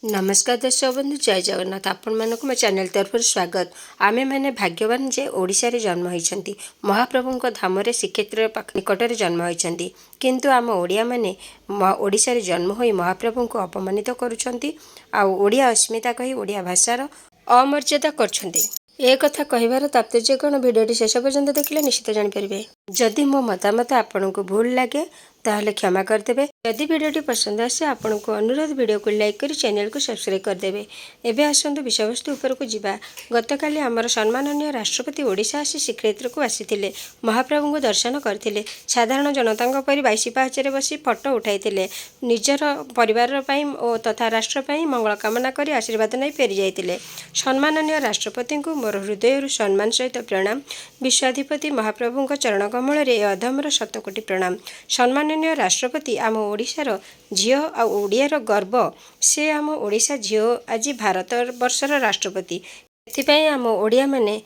नमस्कार दर्शक बंधु जय जगन्नाथ आपण मानक मो चैनल तरफ स्वागत। आमे मैंने भाग्यवान जे ओडिशा रे जन्म होइछंती महाप्रभु को धाम रे श्रीक्षेत्र निकट रे जन्म होइछंती किंतु आम ओडिया माने ओडिशा रे जन्म होई महाप्रभु को अपमानित करूछंती आ ओडिया अस्मिता कही ओडिया भाषार अमर्यादा करछंती। ए कथा कहिबार तात्पर्य कोन भिडियोटी शेष पर्यंत देखिले निश्चित जानि परिबे। जदि मो मतामत आपनको भूल लागे ताहले क्षमा करदेबे। यदि भिडियोटी पसंद आसे आपनको अनुरोध भिडियो को लाइक करी चैनल को सब्सक्राइब करदेबे। एबे आसंतु विषयवस्तु ऊपर को जिबा। गतकाली आमर सम्माननीय राष्ट्रपति ओडिशा आसी श्रीक्षेत्र को आसीथिले, महाप्रभु को दर्शन करथिले। साधारण जनतांग परि 22 पाहाचरे बसी फोटो उठाइथिले। निजर परिवार पई ओ तथा राष्ट्र पई मंगल कामना करी आशीर्वाद नै फेरी जाइथिले। सम्माननीय राष्ट्रपति को मोर हृदय सम्मान सहित प्रणाम। विश्वाधिपति महाप्रभु चरण कमल रे अधमर शतकोटी प्रणाम। सम्माननीय राष्ट्रपति आम ओडिशार झियो आ ओडियार गर्व। से आम ओडिशा झियो आज भारत वर्षर राष्ट्रपति। एथिपाई आम ओडिया माने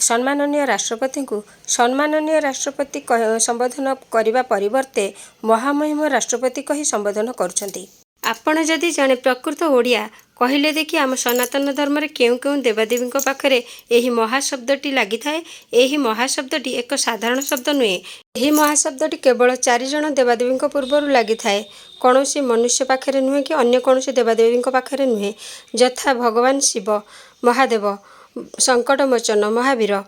सम्माननीय राष्ट्रपति को सम्माननीय राष्ट्रपति संबोधन करने परिवर्ते महामहिम राष्ट्रपति कही संबोधन करुछंती। आपण जदि जने प्रकृत ओडिया कहले देखि आम सनातन धर्म रे केउ केउ देवादेवी पाखरे एही महाशब्दटी लागि थाए। एही महाशब्दटी एक साधारण शब्द नुहे। एही महाशब्दटी केवल 4 जन देवादेवी पूर्वर लागि थाए। कौनसी मनुष्य पाखरे नुहे कि अन्य कौनसी देवादेवी पाखरे नुहे। यथा भगवान शिव, महादेव, संकटमोचन, महावीर,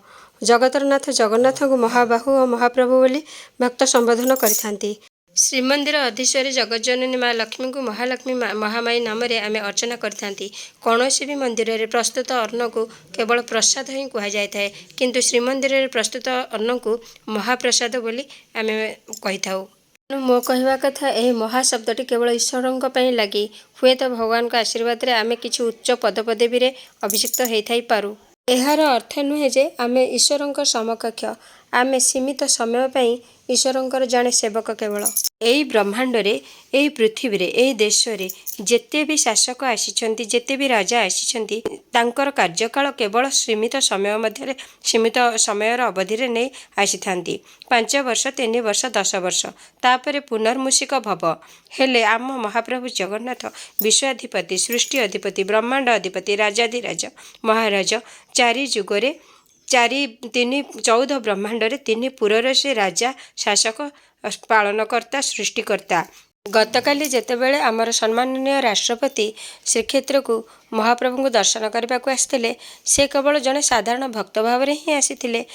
जगतरनाथ जगन्नाथ को महाबाहु और महाप्रभु बोली भक्त संबोधन करिथांती। श्रीमंदिर अधीश्वरी जगज्जननी माँ लक्ष्मी को महालक्ष्मी महामाई नाम रे आमे अर्चना करथांती। कौनसी भी मंदिर रे प्रस्तुत अन्न को केवल प्रसाद ही कहा जाय थाए, किंतु श्रीमंदिर रे प्रस्तुत अन्न को महाप्रसाद बोली आमे कहि थाउ। मो कहवा कथा एही महाशब्दटी केवल ईश्वरंक पई लागि। हुए तो भगवान का आशीर्वाद रे आमे किछु उच्च पदपदवी रे अभिषिक्त हेइ थाई पारू। एहार अर्थ नुहे जे आमे ईश्वरंक समकक्ष। आमे सीमित समय पई ईश्वरंकर जाने सेवक केवल। एई ब्रह्मांड रे, एई पृथ्वी रे, एई देश रे जेते भी शासक आसीछंती, जेते भी राजा आसीछंती, तांकर कार्यकाल केवल सीमित समय मध्य सीमित समयर अवधि रे नै आसीथांती। 5 वर्ष, 3 वर्ष, 10 वर्ष, तापरे पुनर्मूषिक भव। हेले आम महाप्रभु जगन्नाथ विश्वाधिपति, सृष्टि अधिपति, ब्रह्मांड अधिपति, राजाधिराज, महाराज, 4 जुगरे 14 ब्रह्मांड रे 3 पुरर से राजा, शासक, पालनकर्ता, सृष्टिकर्ता। गतकाली जेतेबेले आमर सम्माननीय राष्ट्रपति श्रीक्षेत्र को महाप्रभु को दर्शन करने को आसते, से केवल जड़े साधारण भक्त भाव में ही आसीथिले।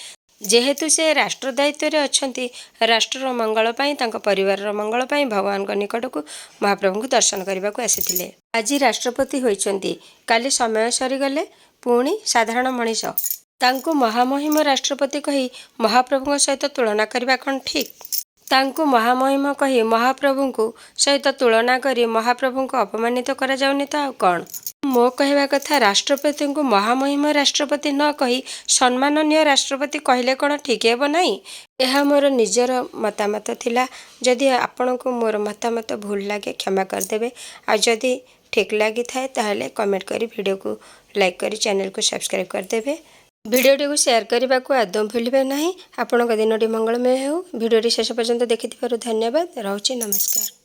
जेहेतु से राष्ट्र दायित्व रे अछंती, राष्ट्र मंगल पाई, तांको परिवार मंगल पाई भगवान को निकट को महाप्रभु को दर्शन करने को आसीथिले। आज राष्ट्रपति होइछंती, काली समय सरीगले पुणी साधारण मनीष। तांको महामहिम राष्ट्रपति कही महाप्रभु सहित तुलना करबा कौन ठीक? तांको महामहिम कही महाप्रभु को सहित तुलना करी महाप्रभु को अपमानित करा जाउनी तो आ कौन? मो कहवा कथा राष्ट्रपति को महामहिम राष्ट्रपति न कही सम्माननीय राष्ट्रपति कहले कौन ठीक है नहीं? यह मोर निजर मतामत थिला। जदि आपण को मोर मतामत भूल लागे क्षमा करदेबे। आ जदि ठीक लगी थाए ताहले कमेंट करी वीडियो को लाइक करी चैनल को सब्सक्राइब करदेबे। भिडियोटी को शेयर करने को आदम भूलिबे नहीं। आपणक दिनटी मंगलमय हो। भिडियोटी शेष पर्यंत देखिथिबारु धन्यवाद। रहउछि नमस्कार।